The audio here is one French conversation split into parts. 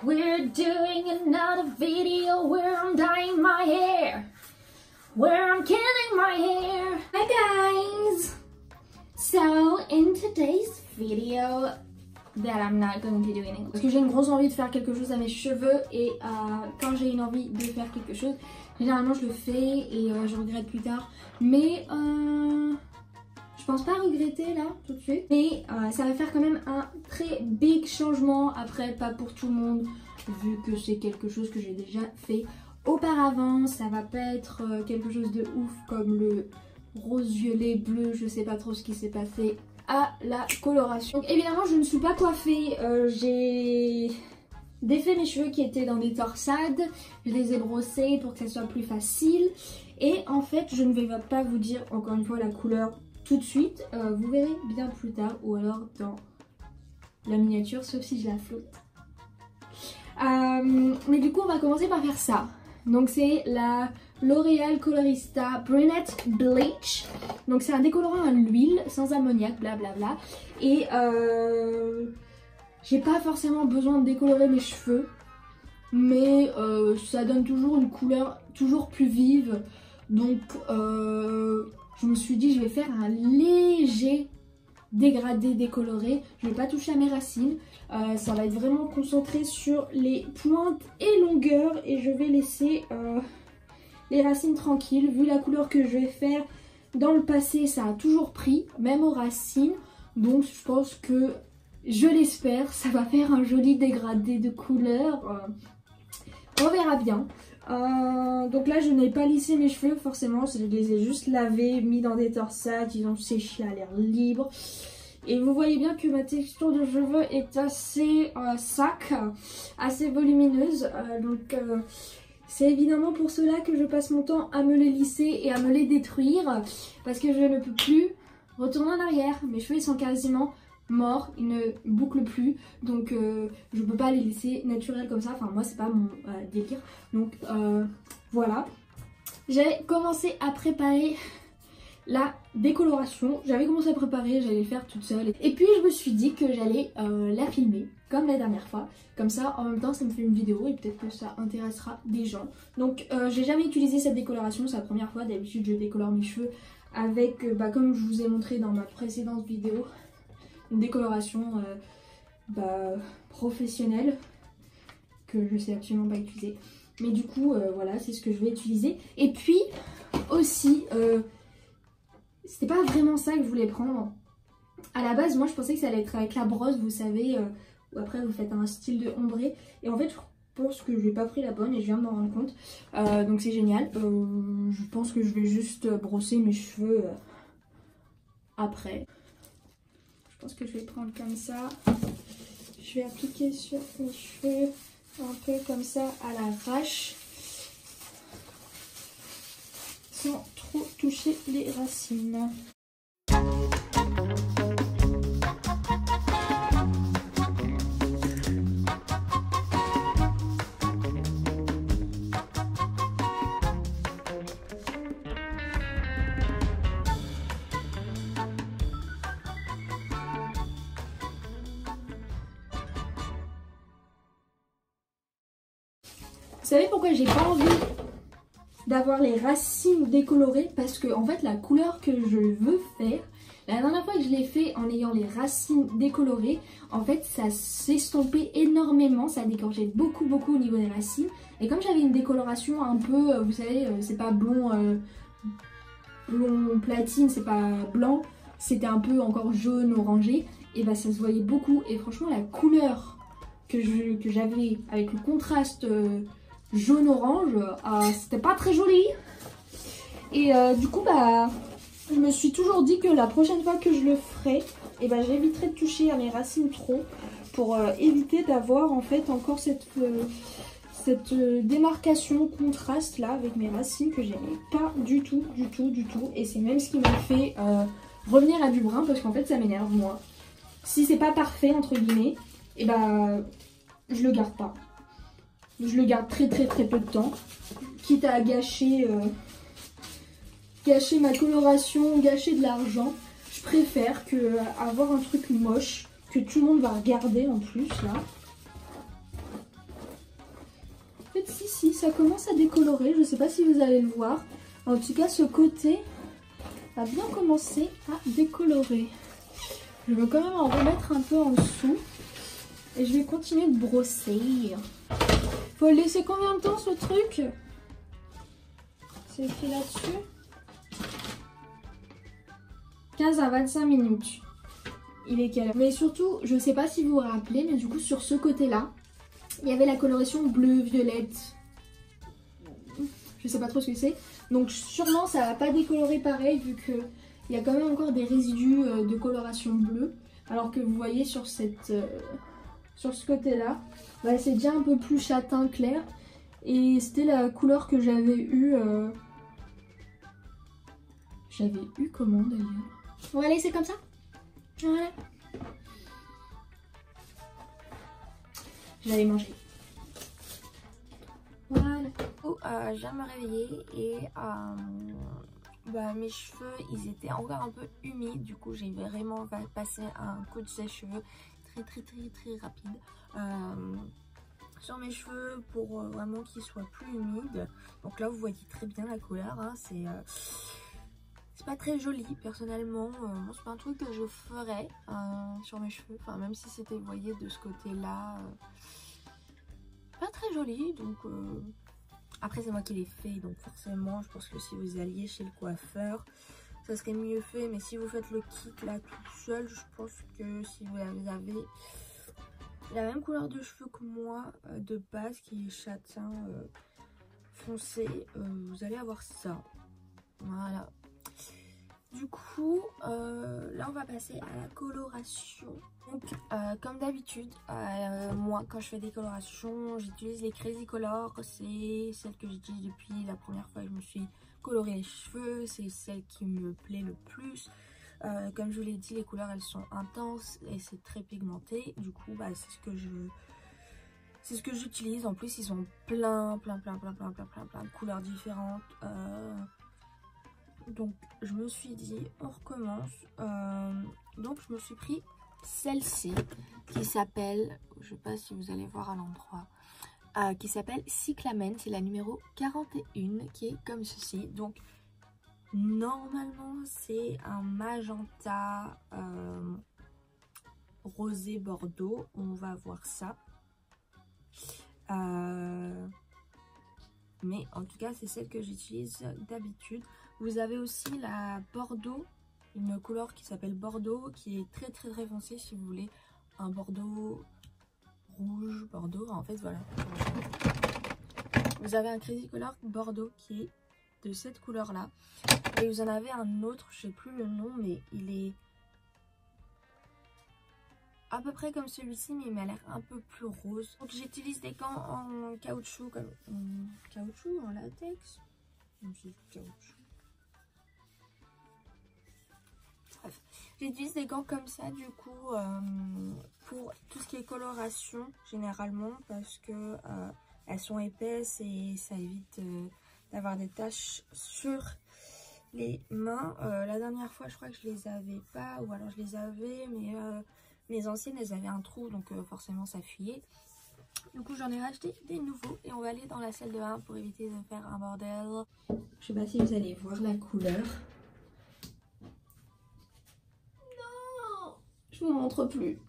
We're doing another video where I'm dyeing my hair, where I'm killing my hair. Hi guys! So in today's video that I'm not going to do in English, parce que j'ai une grosse envie de faire quelque chose à mes cheveux et quand j'ai une envie de faire quelque chose, généralement je le fais et je regrette plus tard. Mais je pense pas regretter là tout de suite, mais ça va faire quand même un très big changement. Après, pas pour tout le monde, vu que c'est quelque chose que j'ai déjà fait auparavant. Ça va pas être quelque chose de ouf comme le rose, violet, bleu, je sais pas trop ce qui s'est passé à la coloration. Donc, évidemment, je ne suis pas coiffée, j'ai défait mes cheveux qui étaient dans des torsades, je les ai brossés pour que ça soit plus facile. Et en fait, je ne vais pas vous dire encore une fois la couleur tout de suite, vous verrez bien plus tard ou alors dans la miniature, sauf si je la flotte. Mais du coup on va commencer par faire ça. Donc c'est la L'Oréal Colorista Brunette Bleach. Donc c'est un décolorant à l'huile sans ammoniac, blablabla. Et j'ai pas forcément besoin de décolorer mes cheveux, mais ça donne toujours une couleur toujours plus vive. Donc je me suis dit je vais faire un léger dégradé décoloré. Je vais pas toucher à mes racines. Ça va être vraiment concentré sur les pointes et longueurs. Et je vais laisser les racines tranquilles. Vu la couleur que je vais faire dans le passé, ça a toujours pris, même aux racines. Donc je pense que, je l'espère, ça va faire un joli dégradé de couleur. On verra bien. Donc là je n'ai pas lissé mes cheveux forcément, je les ai juste lavés, mis dans des torsades, ils ont séché à l'air libre. Et vous voyez bien que ma texture de cheveux est assez sac, assez volumineuse. Donc c'est évidemment pour cela que je passe mon temps à me les lisser et à me les détruire. Parce que je ne peux plus retourner en arrière, mes cheveux ils sont quasiment morts, ils ne bouclent plus, donc je peux pas les laisser naturels comme ça, enfin moi c'est pas mon délire. Donc voilà, j'ai commencé à préparer la décoloration, j'avais commencé à préparer, j'allais le faire toute seule, et puis je me suis dit que j'allais la filmer comme la dernière fois, comme ça en même temps ça me fait une vidéo et peut-être que ça intéressera des gens. Donc j'ai jamais utilisé cette décoloration, c'est la première fois. D'habitude je décolore mes cheveux avec, comme je vous ai montré dans ma précédente vidéo, une décoloration professionnelle que je sais absolument pas utiliser. Mais du coup voilà, c'est ce que je vais utiliser. Et puis aussi c'était pas vraiment ça que je voulais prendre à la base. Moi je pensais que ça allait être avec la brosse, vous savez, où après vous faites un style de ombré. Et en fait je pense que j'ai pas pris la bonne et je viens de m'en rendre compte. Donc c'est génial. Je pense que je vais juste brosser mes cheveux après. Je pense que je vais prendre comme ça. Je vais appliquer sur mes cheveux un peu comme ça à l'arrache, sans trop toucher les racines. Vous savez pourquoi j'ai pas envie d'avoir les racines décolorées? Parce que en fait la couleur que je veux faire, la dernière fois que je l'ai fait en ayant les racines décolorées, en fait ça s'estompait énormément, ça dégorgeait beaucoup au niveau des racines. Et comme j'avais une décoloration un peu, vous savez, c'est pas blond, blond platine, c'est pas blanc, c'était un peu encore jaune, orangé, et bah ça se voyait beaucoup. Et franchement la couleur que j'avais avec le contraste jaune-orange, c'était pas très joli. Et du coup je me suis toujours dit que la prochaine fois que je le ferai, et j'éviterai de toucher à mes racines trop, pour éviter d'avoir en fait encore cette démarcation contraste là avec mes racines que j'aimais pas du tout. Et c'est même ce qui m'a fait revenir à du brun, parce qu'en fait ça m'énerve moi. Si c'est pas parfait entre guillemets, et je le garde pas. Je le garde très peu de temps, quitte à gâcher ma coloration, gâcher de l'argent. Je préfère avoir un truc moche que tout le monde va regarder en plus là. si, ça commence à décolorer. Je sais pas si vous allez le voir. En tout cas, ce côté a bien commencé à décolorer. Je vais quand même en remettre un peu en dessous. Et je vais continuer de brosser. Faut le laisser combien de temps ce truc? C'est écrit là-dessus. 15 à 25 minutes. Il est quelle heure? Mais surtout, je sais pas si vous vous rappelez, mais du coup sur ce côté-là, il y avait la coloration bleu, violette. Je sais pas trop ce que c'est. Donc sûrement ça va pas décolorer pareil vu qu'il y a quand même encore des résidus de coloration bleue. Alors que vous voyez sur cette... sur ce côté-là, bah, c'est déjà un peu plus châtain clair. Et c'était la couleur que j'avais eue. J'avais eu comment d'ailleurs? On va laisser comme ça. Voilà. Je vais aller manger. Voilà. Je viens de me réveiller et bah, mes cheveux ils étaient encore un peu humides. Du coup j'ai vraiment passé un coup de sèche-cheveux très rapide sur mes cheveux pour vraiment qu'ils soient plus humides. Donc là vous voyez très bien la couleur, hein. C'est pas très joli personnellement, c'est pas un truc que je ferais sur mes cheveux, enfin même si c'était, vous voyez, de ce côté là pas très joli. Donc après c'est moi qui l'ai fait, donc forcément je pense que si vous alliez chez le coiffeur ça serait mieux fait. Mais si vous faites le kit là tout seul, je pense que si vous avez la même couleur de cheveux que moi de base, qui est châtain foncé, vous allez avoir ça. Voilà. Du coup, là on va passer à la coloration. Donc, comme d'habitude, moi quand je fais des colorations, j'utilise les Crazy Color. C'est celle que j'utilise depuis la première fois que je me suis coloré les cheveux. C'est celle qui me plaît le plus. Comme je vous l'ai dit, les couleurs elles sont intenses et c'est très pigmenté. Du coup, bah, c'est ce que j'utilise. En plus, ils ont plein de couleurs différentes. Donc je me suis dit on recommence, donc je me suis pris celle-ci qui s'appelle, je sais pas si vous allez voir à l'endroit, qui s'appelle Cyclamen. C'est la numéro 41 qui est comme ceci. Donc normalement c'est un magenta rosé bordeaux, on va voir ça, mais en tout cas c'est celle que j'utilise d'habitude. Vous avez aussi la Bordeaux, une couleur qui s'appelle Bordeaux, qui est très foncée si vous voulez un Bordeaux rouge, Bordeaux, en fait voilà. Vous avez un Crazy Color Bordeaux qui est de cette couleur là. Et vous en avez un autre, je sais plus le nom, mais il est à peu près comme celui-ci, mais il m'a l'air un peu plus rose. Donc j'utilise des gants en caoutchouc, comme caoutchouc, en latex. C'est caoutchouc. Bref, j'utilise des gants comme ça du coup pour tout ce qui est coloration généralement, parce que elles sont épaisses et ça évite d'avoir des taches sur les mains. La dernière fois je crois que je les avais pas, ou alors je les avais mais mes anciennes elles avaient un trou, donc forcément ça fuyait. Du coup j'en ai racheté des nouveaux et on va aller dans la salle de bain pour éviter de faire un bordel. Je sais pas si vous allez voir la couleur. Je vous montre plus.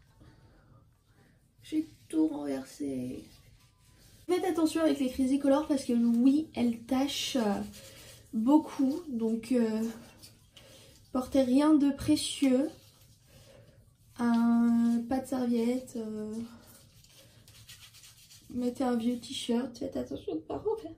J'ai tout renversé. Faites attention avec les Crazy Color parce que oui, elles tachent beaucoup. Donc portez rien de précieux. Pas de serviette. Mettez un vieux t-shirt. Faites attention de ne pas renverser.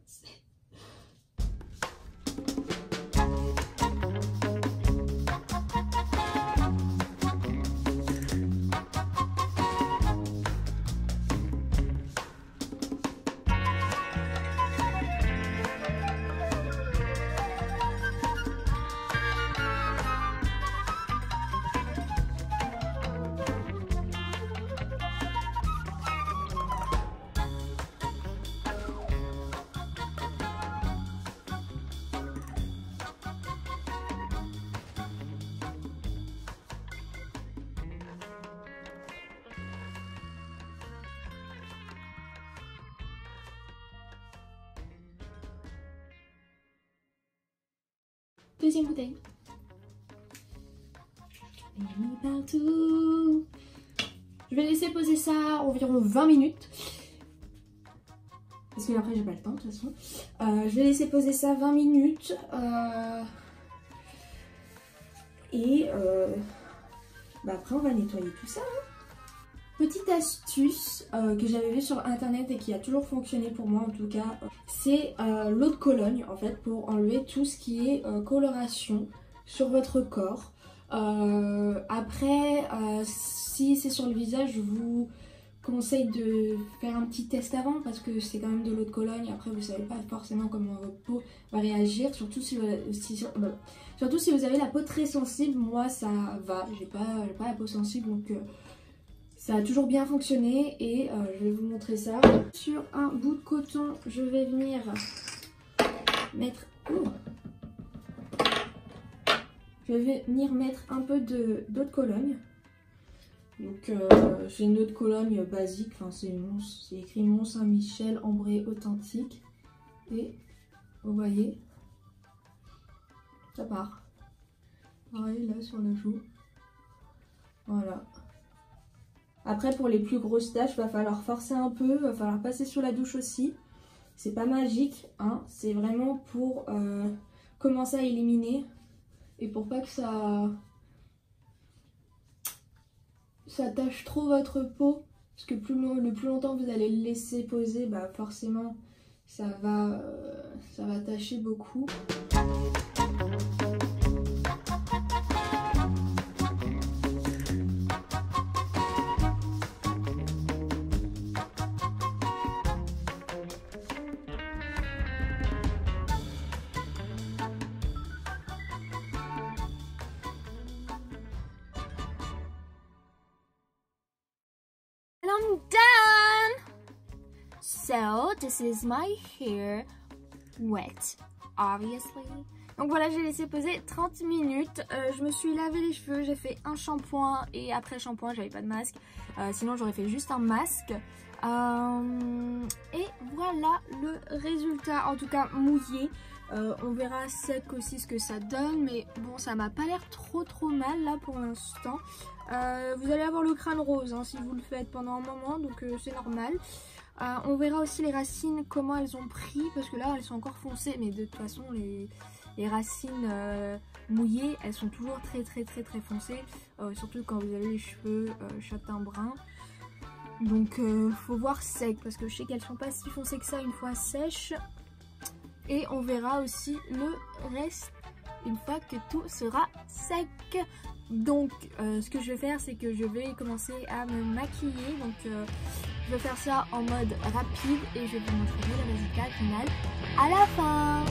Deuxième bouteille. Je l'ai mis partout. Je vais laisser poser ça environ 20 minutes. Parce que après j'ai pas le temps de toute façon. Je vais laisser poser ça 20 minutes. Après on va nettoyer tout ça. Petite astuce que j'avais vue sur internet et qui a toujours fonctionné pour moi en tout cas, c'est l'eau de Cologne en fait pour enlever tout ce qui est coloration sur votre corps. Après si c'est sur le visage, je vous conseille de faire un petit test avant parce que c'est quand même de l'eau de Cologne. Après vous savez pas forcément comment votre peau va réagir, surtout si vous avez la peau très sensible. Moi ça va, j'ai pas la peau sensible donc ça a toujours bien fonctionné et je vais vous montrer ça. Sur un bout de coton, je vais venir mettre... Je vais venir mettre un peu d'eau de Cologne. Donc c'est une eau de Cologne basique, enfin c'est écrit Mont Saint-Michel ambré authentique. Et vous voyez, ça part. Pareil là sur la joue. Voilà. Après pour les plus grosses taches, va falloir forcer un peu, va falloir passer sous la douche aussi. C'est pas magique, hein, c'est vraiment pour commencer à éliminer et pour pas que ça tâche trop votre peau. Parce que le plus longtemps vous allez le laisser poser, bah forcément ça va tacher beaucoup. I'm done! So, this is my hair wet, obviously. Donc voilà, j'ai laissé poser 30 minutes. Je me suis lavé les cheveux, j'ai fait un shampoing et après shampoing, j'avais pas de masque. Sinon, j'aurais fait juste un masque. Et voilà le résultat, en tout cas mouillé. On verra sec aussi ce que ça donne, mais bon, ça m'a pas l'air trop mal là pour l'instant. Vous allez avoir le crâne rose hein, si vous le faites pendant un moment, donc c'est normal. On verra aussi les racines, comment elles ont pris, parce que là elles sont encore foncées, mais de toute façon les racines mouillées, elles sont toujours très foncées, surtout quand vous avez les cheveux châtain brun. Donc faut voir sec, parce que je sais qu'elles sont pas si foncées que ça une fois sèches. Et on verra aussi le reste une fois que tout sera sec. Donc ce que je vais faire, c'est que je vais commencer à me maquiller. Donc je vais faire ça en mode rapide et je vais vous montrer le résultat final à la fin.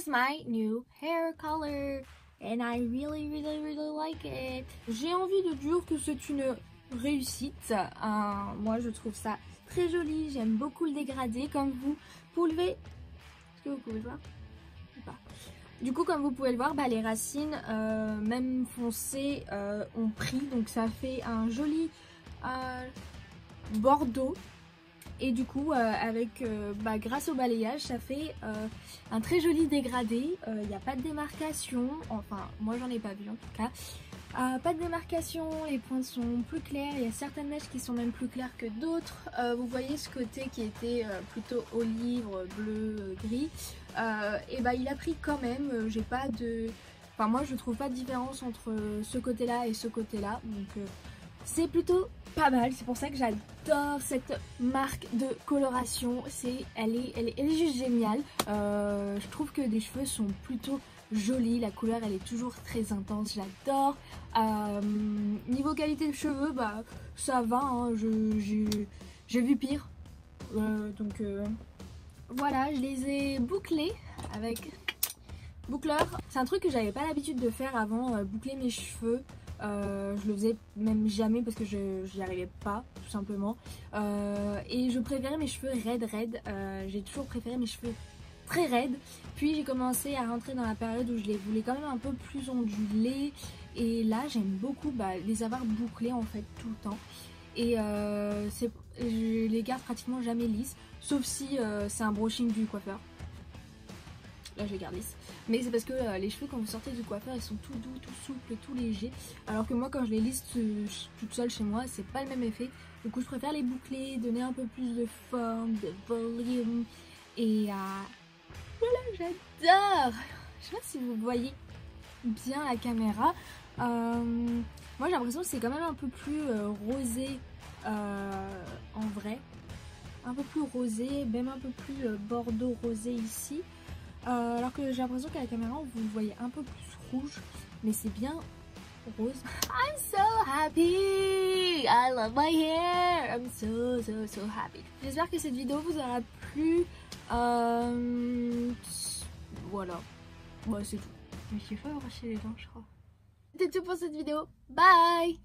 is my new hair color and I really like it. J'ai envie de dire que c'est une réussite. Moi je trouve ça très joli, j'aime beaucoup le dégradé comme vous pouvez. Est-ce que vous pouvez le voir ou pas? Du coup comme vous pouvez le voir, les racines même foncées ont pris, donc ça fait un joli bordeaux. Et du coup avec grâce au balayage ça fait un très joli dégradé. Il n'y a pas de démarcation, enfin moi j'en ai pas vu en tout cas. Pas de démarcation, les pointes sont plus claires, il y a certaines mèches qui sont même plus claires que d'autres. Vous voyez ce côté qui était plutôt olive, bleu, gris, et il a pris quand même. J'ai pas de... Enfin moi je trouve pas de différence entre ce côté là et ce côté là, donc c'est plutôt pas mal. C'est pour ça que j'adore cette marque de coloration, elle est juste géniale. Je trouve que les cheveux sont plutôt jolie, la couleur elle est toujours très intense, j'adore. Niveau qualité de cheveux, ça va, hein, j'ai vu pire. Donc voilà, je les ai bouclés avec boucleur. C'est un truc que j'avais pas l'habitude de faire avant, boucler mes cheveux. Je le faisais même jamais parce que j'y arrivais pas tout simplement. Et je préférais mes cheveux raides. J'ai toujours préféré mes cheveux très raides. Puis j'ai commencé à rentrer dans la période où je les voulais quand même un peu plus ondulés. Et là j'aime beaucoup les avoir bouclés en fait tout le temps. Et je les garde pratiquement jamais lisses. Sauf si c'est un brushing du coiffeur. Là je les garde lisses. Mais c'est parce que les cheveux quand vous sortez du coiffeur ils sont tout doux, tout souples, tout légers. Alors que moi quand je les lisse toute seule chez moi c'est pas le même effet. Du coup je préfère les boucler, donner un peu plus de forme, de volume. Et voilà, j'adore. Je sais pas si vous voyez bien la caméra. Moi j'ai l'impression que c'est quand même un peu plus rosé en vrai. Un peu plus rosé, même un peu plus bordeaux rosé ici. Alors que j'ai l'impression qu'à la caméra vous le voyez un peu plus rouge, mais c'est bien rose. I'm so happy, I love my hair, I'm so happy. J'espère que cette vidéo vous aura plu. Voilà, c'est tout. Je me suis pas arraché les dents je crois. C'était tout pour cette vidéo, bye.